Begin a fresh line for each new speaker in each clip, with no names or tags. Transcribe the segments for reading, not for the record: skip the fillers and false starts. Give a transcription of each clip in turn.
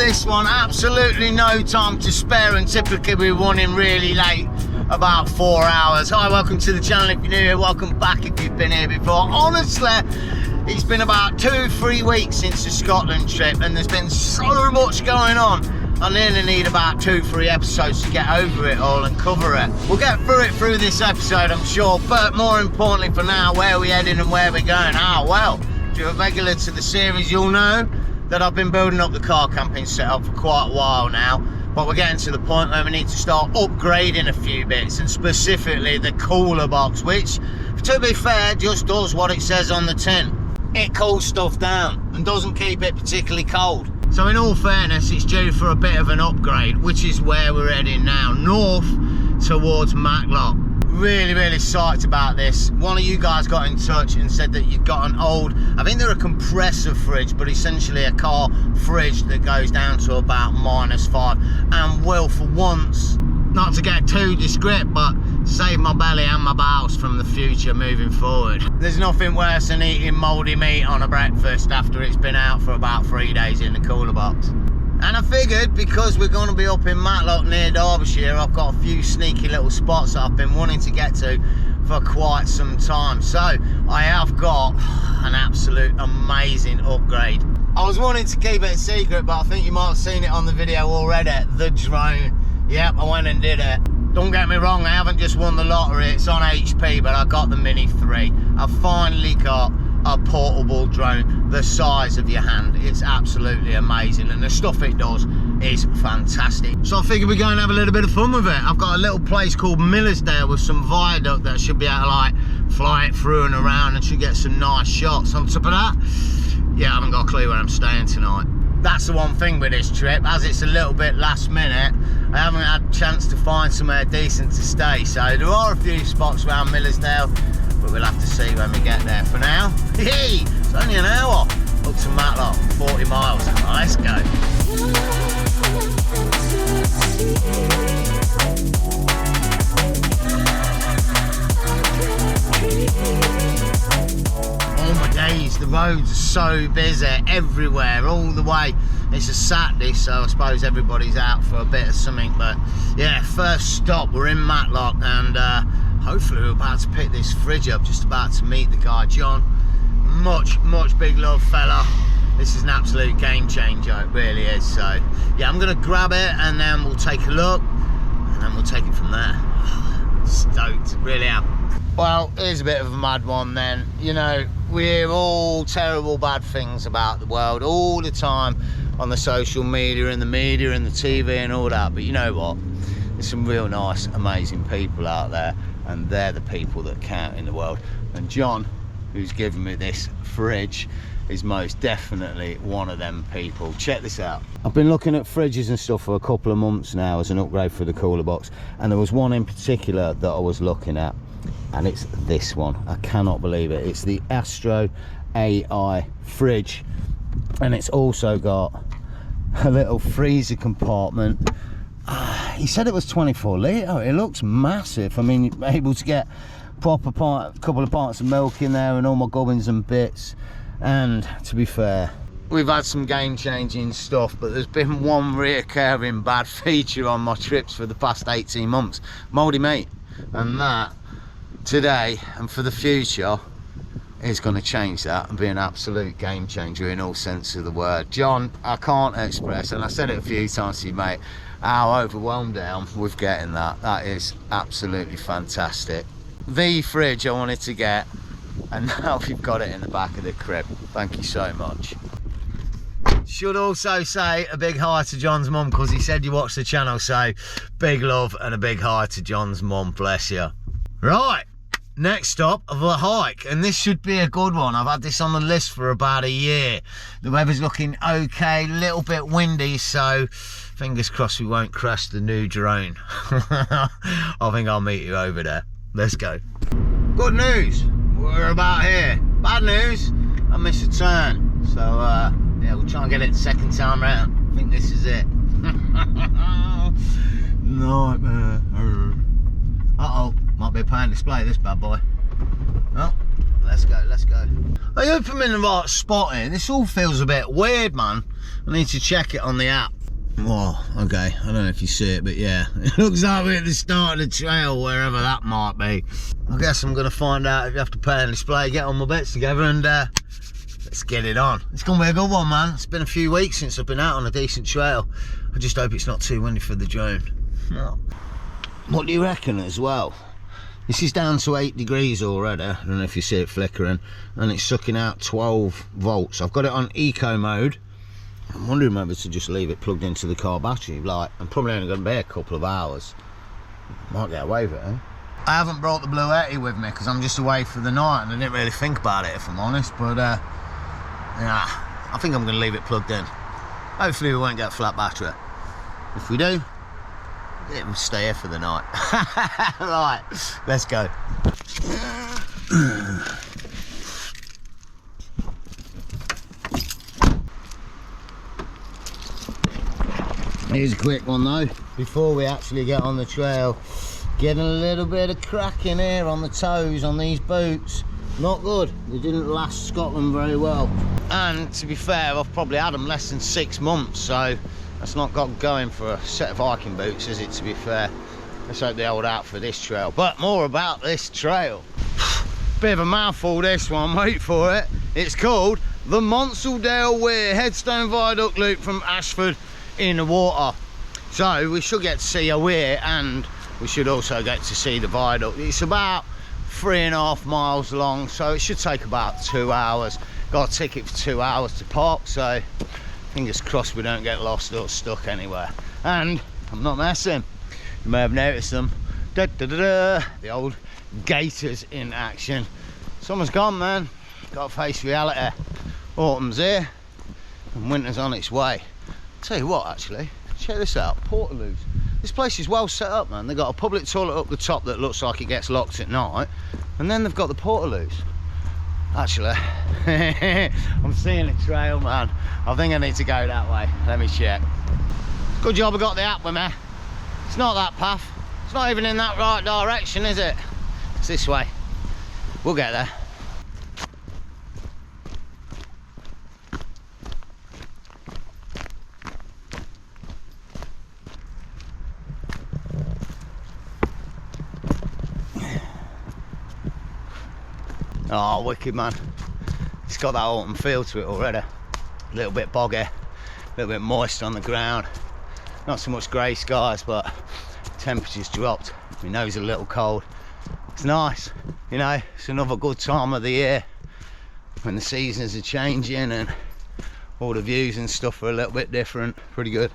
this one, absolutely no time to spare, and typically we're running really late, about 4 hours. Hi, welcome to the channel. If you're new here, welcome back if you've been here before. Honestly, it's been about 2-3 weeks since the Scotland trip, and there's been so much going on. I nearly need about 2-3 episodes to get over it all and cover it. We'll get through it through this episode, I'm sure, but more importantly for now, where are we heading and where we're going? Well, if you're a regular to the series, you'll know that I've been building up the car camping setup for quite a while now, but we're getting to the point where we need to start upgrading a few bits, and specifically the cooler box, which, to be fair, just does what it says on the tin. It cools stuff down and doesn't keep it particularly cold. So in all fairness, it's due for a bit of an upgrade, which is where we're heading now, north towards Matlock. Really psyched about this. One of you guys got in touch and said that you've got an old, I think they're a compressor fridge, but essentially a car fridge that goes down to about -5, and will, for once, not to get too descriptive, but save my belly and my bowels from the future moving forward. There's nothing worse than eating mouldy meat on a breakfast after it's been out for about 3 days in the cooler box. And I figured, because we're going to be up in Matlock near Derbyshire, I've got a few sneaky little spots that I've been wanting to get to for quite some time. So I have got an absolute amazing upgrade. I was wanting to keep it a secret, but I think you might have seen it on the video already. The drone. Yep, I went and did it. Don't get me wrong, I haven't just won the lottery, it's on HP, but I got the Mini 3. I finally got a portable drone the size of your hand. It's absolutely amazing, and the stuff it does is fantastic. So I figured we're going to have a little bit of fun with it. I've got a little place called Millersdale with some viaduct that I should be able to like fly it through and around, and should get some nice shots. On top of that, yeah, I haven't got a clue where I'm staying tonight. That's the one thing with this trip, as it's a little bit last minute, I haven't had a chance to find somewhere decent to stay. So there are a few spots around Millersdale, but we'll have to see when we get there. For now, hey, it's only an hour up to Matlock, 40 miles. Let's go. Oh my days, the roads are so busy everywhere, all the way. It's a Saturday, so I suppose everybody's out for a bit of something. But yeah, first stop, we're in Matlock, and hopefully we're about to pick this fridge up. Just about to meet the guy, John. Much big love, fella. This is an absolute game changer, it really is. So yeah, I'm gonna grab it and then we'll take a look, and then we'll take it from there. Stoked, really am. Well, here's a bit of a mad one then. You know, we hear all terrible bad things about the world all the time on the social media and the TV and all that, but you know what? There's some real nice, amazing people out there, and they're the people that count in the world. And John, who's given me this fridge, is most definitely one of them people. Check this out. I've been looking at fridges and stuff for a couple of months now as an upgrade for the cooler box, and there was one in particular that I was looking at, and it's this one. I cannot believe it. It's the Astro AI fridge, and it's also got a little freezer compartment. He said it was 24 litre. It looks massive. I mean, you're able to get proper couple of pints of milk in there and all my gubbins and bits. And to be fair, we've had some game-changing stuff, but there's been one reoccurring bad feature on my trips for the past 18 months. Mouldy meat. And that, today and for the future, is going to change that and be an absolute game changer in all sense of the word. John, I can't express, and I said it a few times to you, mate, how overwhelmed I am with getting that. That is absolutely fantastic. The fridge I wanted to get, and now we've got it in the back of the crib. Thank you so much. Should also say a big hi to John's mum, because he said you watched the channel, so big love and a big hi to John's mum, bless you. Right, next stop of a hike, and this should be a good one. I've had this on the list for about a year. The weather's looking okay, a little bit windy, so fingers crossed we won't crash the new drone. I think I'll meet you over there. Let's go. Good news, we're about here. Bad news, I missed a turn. So yeah, we'll try and get it the second time round. I think this is it. Nightmare. Uh-oh, might be a pain to display this bad boy. Oh, let's go, let's go. I hope I'm in the right spot here. This all feels a bit weird, man. I need to check it on the app. Well, okay, I don't know if you see it, but yeah, it looks like we're at the start of the trail, wherever that might be. I guess I'm gonna find out if you have to pay and display, get all my bets together, and let's get it on. It's gonna be a good one, man. It's been a few weeks since I've been out on a decent trail. I just hope it's not too windy for the drone. What do you reckon as well? This is down to 8 degrees already. I don't know if you see it flickering, and it's sucking out 12 volts. I've got it on eco mode. I'm wondering whether to just leave it plugged into the car battery. Like, I'm probably only going to be a couple of hours. Might get away with it, eh? I haven't brought the Blue Yeti with me because I'm just away for the night and I didn't really think about it, if I'm honest. But yeah, I think I'm going to leave it plugged in. Hopefully we won't get a flat battery. If we do, it will stay here for the night. Right, let's go. Here's a quick one though, before we actually get on the trail. Getting a little bit of crack in here on the toes on these boots. Not good. They didn't last Scotland very well. And to be fair, I've probably had them less than 6 months, so that's not got going for a set of hiking boots, is it, to be fair? Let's hope they hold out for this trail. But more about this trail. Bit of a mouthful, this one, wait for it. It's called the Monsaldale Weir Headstone Viaduct Loop from Ashford in the water. So we should get to see a weir, and we should also get to see the viaduct. It's about 3.5 miles long, so it should take about 2 hours. Got a ticket for 2 hours to park, so fingers crossed we don't get lost or stuck anywhere. And I'm not messing, you may have noticed them. Da, da, da, da. The old gators in action. Summer's gone, man. Got to face reality. Autumn's here and winter's on its way. Tell you what, actually, check this out, Portaloos. This place is well set up, man. They've got a public toilet up the top that looks like it gets locked at night, and then they've got the Portaloos. Actually, I'm seeing a trail, man. I think I need to go that way. Let me check. Good job I got the app with me. It's not that path. It's not even in that right direction, is it? It's this way. We'll get there. Oh, wicked, man. It's got that autumn feel to it already. A little bit boggy, a little bit moist on the ground. Not so much grey skies, but temperature's dropped. My nose is a little cold. It's nice, you know, it's another good time of the year when the seasons are changing and all the views and stuff are a little bit different. Pretty good.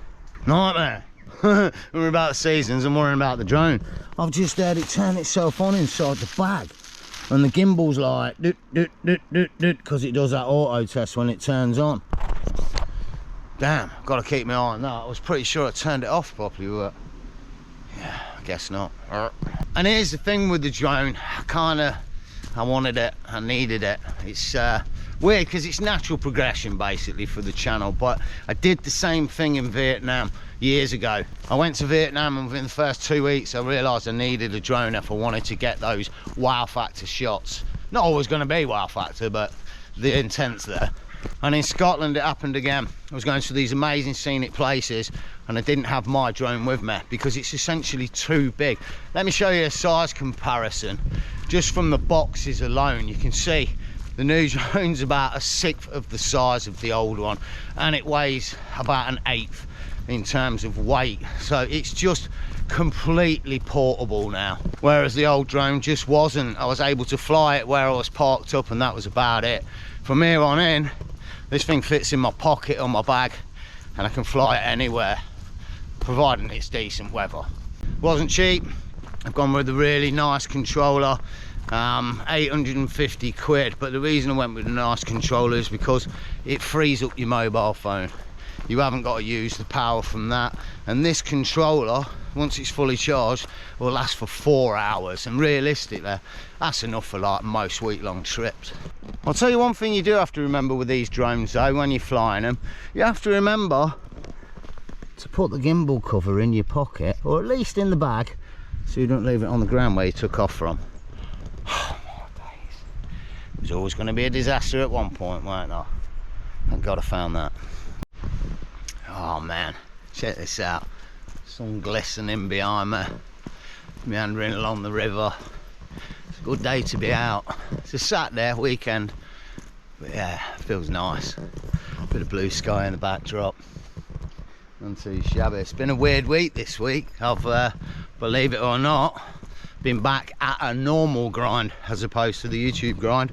Nightmare. We're about the seasons, I'm worrying about the drone. I've just had it turn itself on inside the bag. And the gimbal's like doot doot doot doot doot because it does that auto test when it turns on. Damn, got to keep my eye on that. I was pretty sure I turned it off properly, but yeah, I guess not. And here's the thing with the drone, I wanted it, I needed it. It's weird because it's natural progression basically for the channel, but I did the same thing in Vietnam years ago. I went to Vietnam and within the first 2 weeks I realised I needed a drone if I wanted to get those wow factor shots. Not always going to be wow factor, but the intent's there. And in Scotland it happened again. I was going to these amazing scenic places and I didn't have my drone with me because it's essentially too big. Let me show you a size comparison. Just from the boxes alone, you can see the new drone's about 1/6 of the size of the old one, and it weighs about 1/8 in terms of weight. So it's just completely portable now, whereas the old drone just wasn't. I was able to fly it where I was parked up and that was about it. From here on in, this thing fits in my pocket or my bag and I can fly it anywhere, providing it's decent weather. Wasn't cheap. I've gone with a really nice controller, 850 quid, but the reason I went with a nice controller is because it frees up your mobile phone. You haven't got to use the power from that, and this controller, once it's fully charged, will last for 4 hours, and realistically that's enough for like most week-long trips. I'll tell you one thing you do have to remember with these drones though, when you're flying them, you have to remember to put the gimbal cover in your pocket, or at least in the bag, so you don't leave it on the ground where you took off from. Oh my days. It was always going to be a disaster at one point, weren't there? Thank God I found that. Oh man, Check this out. Sun glistening behind me, meandering along the river. It's a good day to be out. It's a Saturday weekend, but yeah, it feels nice. Bit of blue sky in the backdrop. Not too shabby. It's been a weird week this week. I've, believe it or not, been back at a normal grind as opposed to the YouTube grind,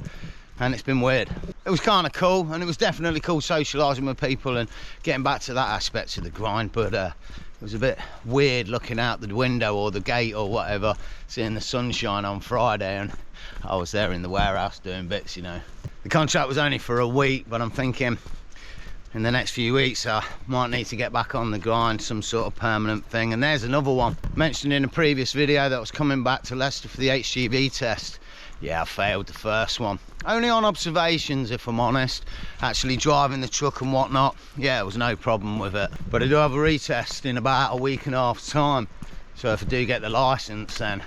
and it's been weird. It was kind of cool, and it was definitely cool socialising with people and getting back to that aspect of the grind, but it was a bit weird looking out the window or the gate or whatever, seeing the sunshine on Friday, and I was there in the warehouse doing bits, you know. The contract was only for a week, but I'm thinking in the next few weeks I might need to get back on the grind, some sort of permanent thing. And there's another one mentioned in a previous video that was coming back to Leicester for the HGV test. Yeah, I failed the first one. Only on observations, if I'm honest. Actually driving the truck and whatnot, yeah, it was no problem with it. But I do have a retest in about a week and a half's time. So if I do get the licence, then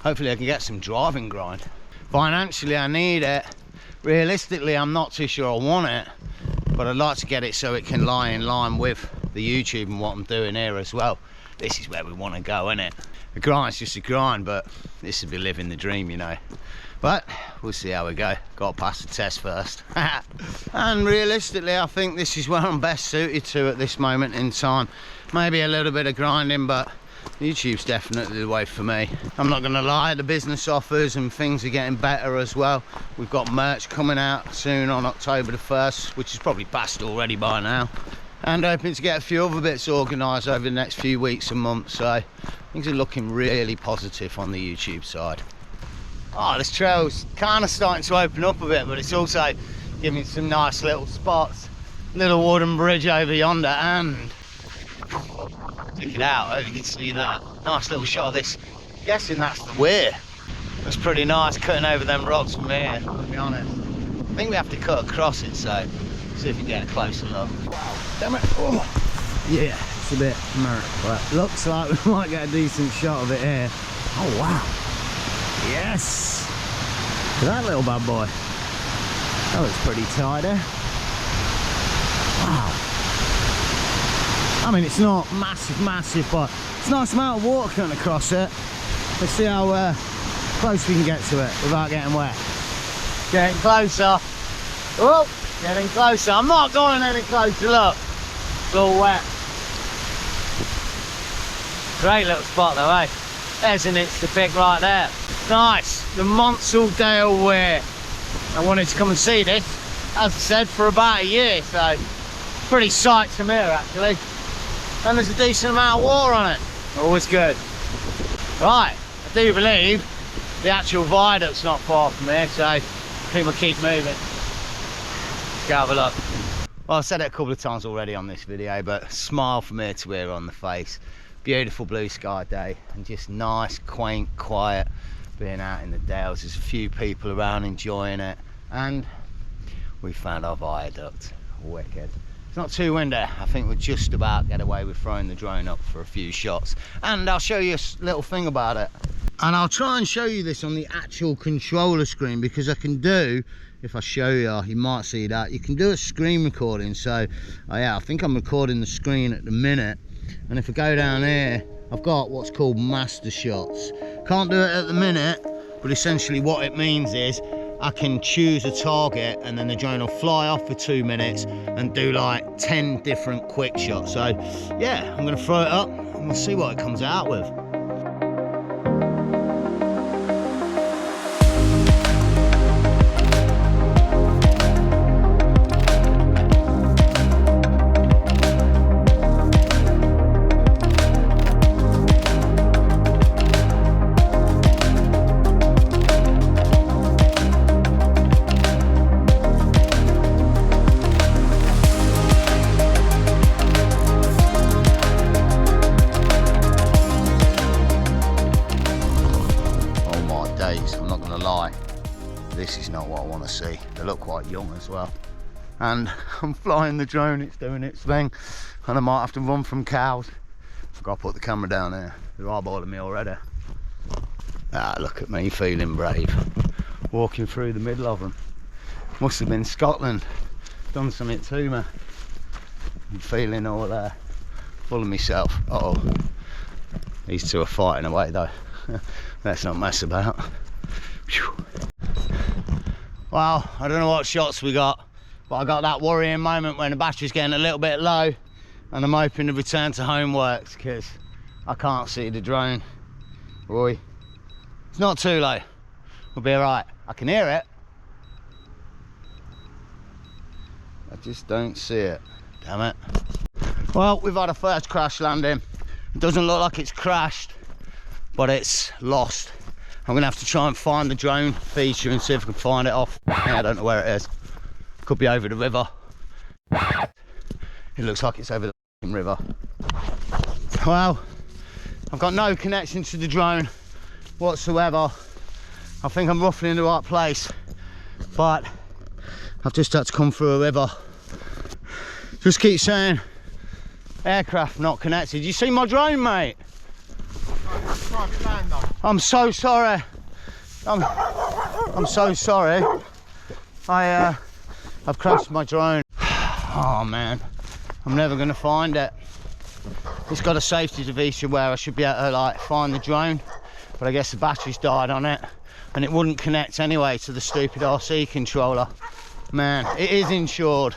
hopefully I can get some driving grind. Financially, I need it. Realistically, I'm not too sure I want it, but I'd like to get it so it can lie in line with the YouTube and what I'm doing here as well. This is where we want to go, isn't it? A grind's just a grind, but this would be living the dream, you know. But we'll see how we go. Got to pass the test first. And realistically, I think this is where I'm best suited to at this moment in time. Maybe a little bit of grinding, but YouTube's definitely the way for me. I'm not gonna lie, the business offers and things are getting better as well. We've got merch coming out soon on October the 1st, which is probably passed already by now. And hoping to get a few other bits organised over the next few weeks and months, so things are looking really positive on the YouTube side. Oh, this trail's kind of starting to open up a bit, but it's also giving some nice little spots. Little wooden bridge over yonder, and check it out, I hope you can see that. Nice little shot of this. I'm guessing that's the weir. That's pretty nice, cutting over them rocks from here, to be honest. I think we have to cut across it, so see if we can get a closer look. Damn it. Oh. Yeah, it's a bit murk, but looks like we might get a decent shot of it here. Oh wow. Yes! Look at that little bad boy. That looks pretty tidy. Wow. I mean, it's not massive, but it's a nice amount of water coming across it. Let's see how close we can get to it without getting wet. Getting closer. Oh, getting closer. I'm not going any closer, look. It's all wet. Great little spot though, eh? There's an inch to pick right there. Nice, the Monsaldale Weir. I wanted to come and see this, as I said, for about a year, so pretty psyched from here actually. And there's a decent amount of water on it. Always good. Right, I do believe the actual viaduct's not far from here, so people keep moving. Let's go have a look. Well, I've said it a couple of times already on this video, but smile from ear to ear on the face. Beautiful blue sky day, and just nice, quaint, quiet being out in the Dales. There's a few people around enjoying it, and we found our viaduct. Wicked. It's not too windy. I think we'll just about get away with throwing the drone up for a few shots, and I'll show you a little thing about it. And I'll try and show you this on the actual controller screen, because I can do, if I show you, you might see that you can do a screen recording. So yeah, I think I'm recording the screen at the minute, and if I go down here, I've got what's called master shots. Can't do it at the minute, but essentially what it means is I can choose a target, and then the drone will fly off for 2 minutes and do like 10 different quick shots. So yeah, I'm gonna throw it up and we'll see what it comes out with. This is not what I want to see. They look quite young as well. And I'm flying the drone, it's doing its thing, and I might have to run from cows. Forgot to put the camera down there. They're eyeballing me already. Ah, look at me feeling brave. Walking through the middle of them. Must have been Scotland. Done something to me. I'm feeling all full of myself. Uh oh, these two are fighting away though. Let's not mess about. Whew. Well, I don't know what shots we got, but I got that worrying moment when the battery's getting a little bit low, and I'm hoping the return to home works because I can't see the drone. Boy, it's not too low. We'll be all right. I can hear it. I just don't see it. Damn it. Well, we've had a first crash landing. It doesn't look like it's crashed, but it's lost. I'm gonna have to try and find the drone feature and see if I can find it off. I don't know where it is. Could be over the river. It looks like it's over the river. Well, I've got no connection to the drone whatsoever. I think I'm roughly in the right place, but I've just had to come through a river. Just keep saying aircraft not connected. You see my drone, mate? I'm so sorry. I'm so sorry. I've crashed my drone. Oh man, I'm never gonna find it. It's got a safety feature where I should be able to like find the drone, but I guess the battery's died on it, and it wouldn't connect anyway to the stupid RC controller. Man, it is insured,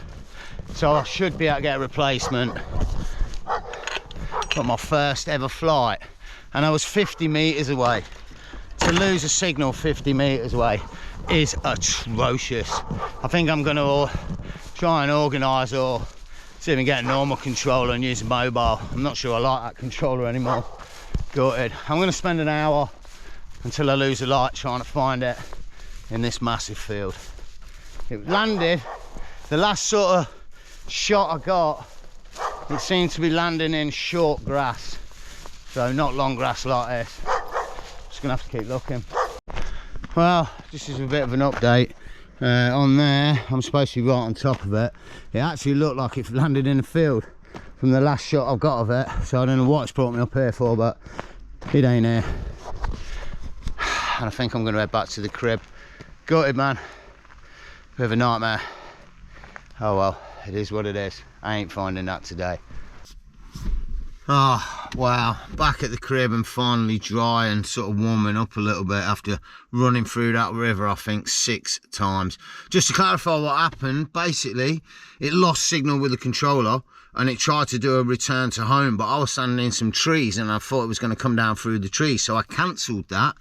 so I should be able to get a replacement. Got my first ever flight, and I was 50 meters away. To lose a signal 50 meters away is atrocious. I think I'm going to try and organise or see if I can get a normal controller and use a mobile. I'm not sure I like that controller anymore. Gutted. I'm going to spend an hour until I lose the light trying to find it in this massive field. It landed, the last sort of shot I got, it seemed to be landing in short grass, so not long grass like this. Just gonna have to keep looking. Well, this is a bit of an update. On there, I'm supposed to be right on top of it. It actually looked like it landed in the field from the last shot I've got of it, so I don't know what it's brought me up here for, but it ain't here. And I think I'm gonna head back to the crib. Gutted, man. Bit of a nightmare. Oh well, it is what it is. I ain't finding that today. Oh wow, back at the crib and finally dry and sort of warming up a little bit after running through that river I think 6 times. Just to clarify what happened, basically it lost signal with the controller and it tried to do a return to home, but I was standing in some trees and I thought it was going to come down through the trees, so I cancelled that.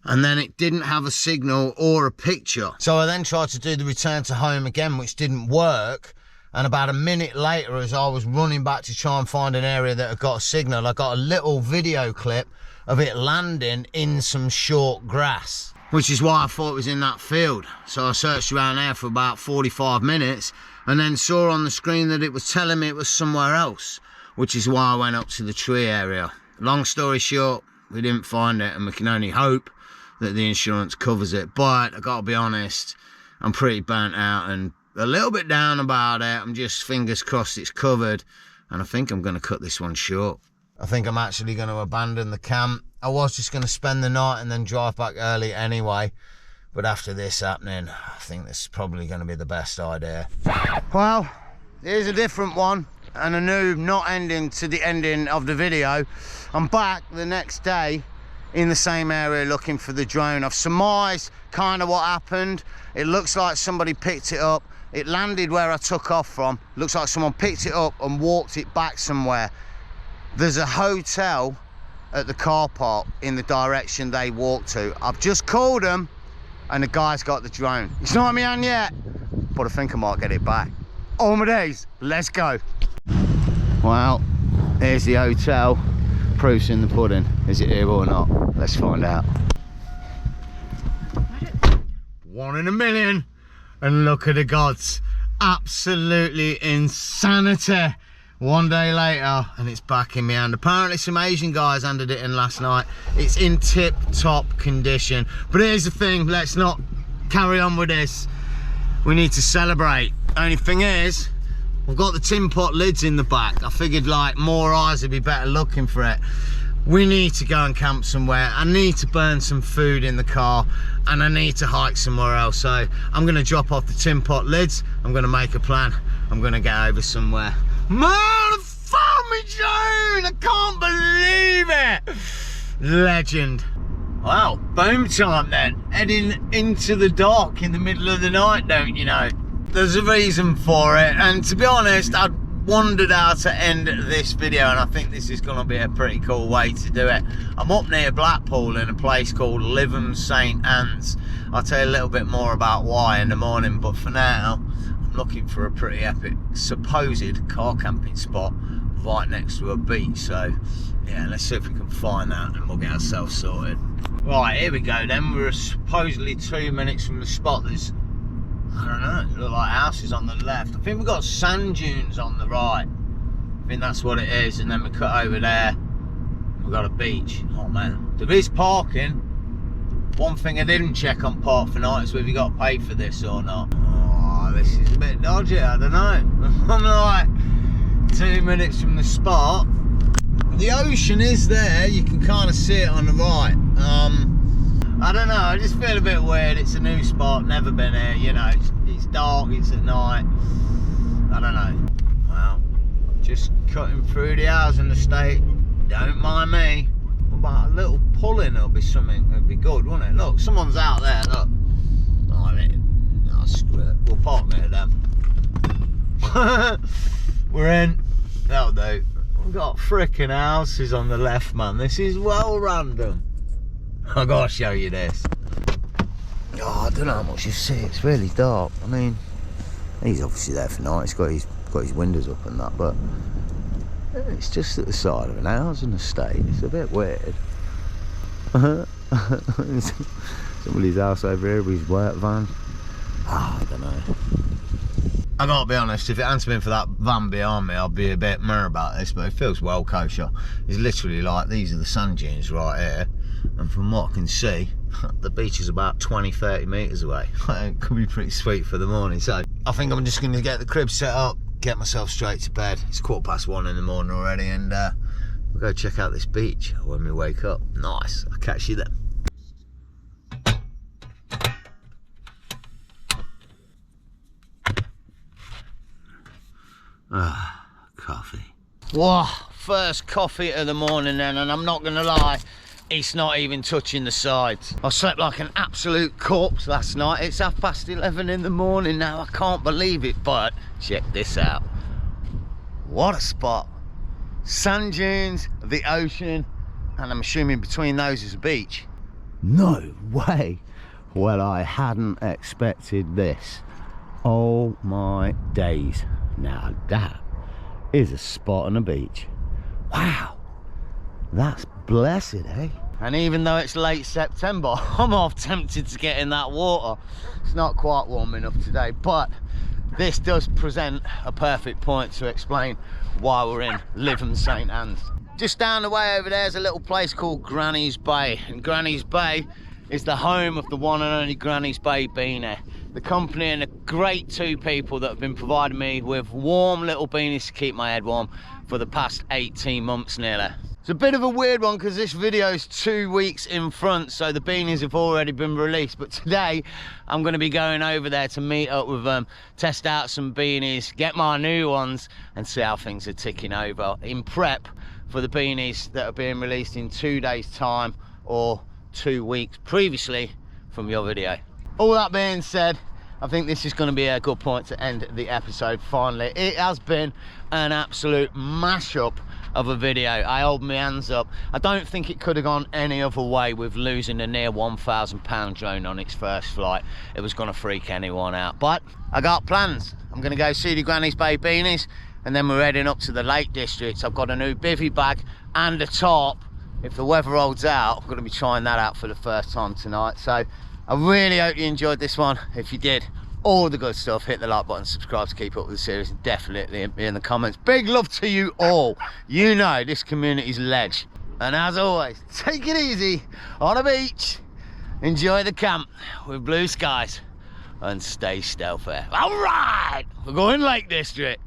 And then it didn't have a signal or a picture. So I then tried to do the return to home again, which didn't work. And about a minute later, as I was running back to try and find an area that had got a signal, I got a little video clip of it landing in some short grass, which is why I thought it was in that field. So I searched around there for about 45 minutes and then saw on the screen that it was telling me it was somewhere else, which is why I went up to the tree area. Long story short, we didn't find it and we can only hope that the insurance covers it. But I gotta be honest, I'm pretty burnt out and a little bit down about it. I'm just fingers crossed it's covered, and I think I'm going to cut this one short. I think I'm actually going to abandon the camp. I was just going to spend the night and then drive back early anyway, but after this happening, I think this is probably going to be the best idea. Well, here's a different one and a new not ending to the ending of the video. I'm back the next day in the same area looking for the drone. I've surmised kind of what happened. It looks like somebody picked it up. It landed where I took off from. Looks like someone picked it up and walked it back somewhere. There's a hotel at the car park in the direction they walked to. I've just called them and the guy's got the drone. It's not in my hand yet, but I think I might get it back. All my days, let's go. Well, here's the hotel. Proof's in the pudding. Is it here or not? Let's find out. 1 in a million. And look at the gods. Absolutely insanity. 1 day later and it's back in my hand. Apparently some Asian guys handed it in last night. It's in tip-top condition. But here's the thing, let's not carry on with this. We need to celebrate. Only thing is, we've got the tin pot lids in the back. I figured like more eyes would be better looking for it. We need to go and camp somewhere. I need to burn some food in the car and I need to hike somewhere else. So I'm going to drop off the tin pot lids. I'm going to make a plan. I'm going to get over somewhere. Motherfucker! coming soon! I can't believe it! Legend. Wow, boom time then. Heading into the dark in the middle of the night, don't you know? There's a reason for it, and to be honest, I'd wondered how to end this video, and I think this is going to be a pretty cool way to do it. I'm up near Blackpool in a place called Lytham St Anne's. I'll tell you a little bit more about why in the morning, but for now I'm looking for a pretty epic supposed car camping spot right next to a beach. So yeah, let's see if we can find that and we'll get ourselves sorted. Right, here we go then. We're supposedly 2 minutes from the spot. There's, I don't know, look like houses on the left. I think we've got sand dunes on the right. I think that's what it is. And then we cut over there. We've got a beach. Oh man, there is parking. One thing I didn't check on Park for Night is whether you got to pay for this or not. Oh, this is a bit dodgy, I don't know. I'm like 2 minutes from the spot. The ocean is there. You can kind of see it on the right. I don't know, I just feel a bit weird. It's a new spot, never been here, you know, it's dark, it's at night. I don't know. Well, just cutting through the housing estate, don't mind me. What about a little pull-in? It'll be something, it'll be good, won't it? Look, someone's out there, look. Oh, I mean, no, screw it, we'll park near them. We're in, that'll do. We've got frickin' houses on the left, man. This is well random. I gotta show you this. Oh, I don't know how much you see. It's really dark. I mean, he's obviously there for night. He's got his windows up and that, but it's just at the side of an housing estate. It's a bit weird. Somebody's house over here with his work van. Oh, I don't know. I gotta be honest, if it hadn't been for that van behind me, I'd be a bit meh about this, but it feels well kosher. It's literally like, these are the sand dunes right here. And from what I can see, the beach is about 20-30 metres away. It could be pretty sweet for the morning. So I think I'm just going to get the crib set up, get myself straight to bed. It's 1:15 in the morning already, and we'll go check out this beach when we wake up. Nice, I'll catch you then. Ah, coffee. Whoa, first coffee of the morning then, and I'm not going to lie, it's not even touching the sides. I slept like an absolute corpse last night. It's 11:30 in the morning now. I can't believe it, but check this out. What a spot. Sand dunes, the ocean, and I'm assuming between those is a beach. No way. Well, I hadn't expected this. Oh my days. Now that is a spot on a beach. Wow. That's blessed, eh? And even though it's late September, I'm half tempted to get in that water. It's not quite warm enough today, but this does present a perfect point to explain why we're in Lytham St Anne's. Just down the way over there is a little place called Granny's Bay, and Granny's Bay is the home of the one and only Granny's Bay beanie. The company and the great two people that have been providing me with warm little beanies to keep my head warm for the past 18 months nearly. It's a bit of a weird one because this video is 2 weeks in front, so the beanies have already been released. But today I'm going to be going over there to meet up with them, test out some beanies, get my new ones, and see how things are ticking over in prep for the beanies that are being released in 2 days' time or 2 weeks previously from your video. All that being said, I think this is going to be a good point to end the episode finally. It has been an absolute mashup of a video. I hold my hands up. I don't think it could have gone any other way with losing a near £1,000 drone on its first flight. It was going to freak anyone out, but I got plans. I'm going to go see the Granny's Bay beanies, and then we're heading up to the Lake District. I've got a new bivvy bag and a tarp. If the weather holds out, I'm going to be trying that out for the first time tonight. So I really hope you enjoyed this one. If you did, all the good stuff, hit the like button, subscribe to keep up with the series, and definitely hit me in the comments. Big love to you all. You know this community's ledge. And as always, take it easy on a beach, enjoy the camp with blue skies, and stay stealthy. All right, we're going Lake District.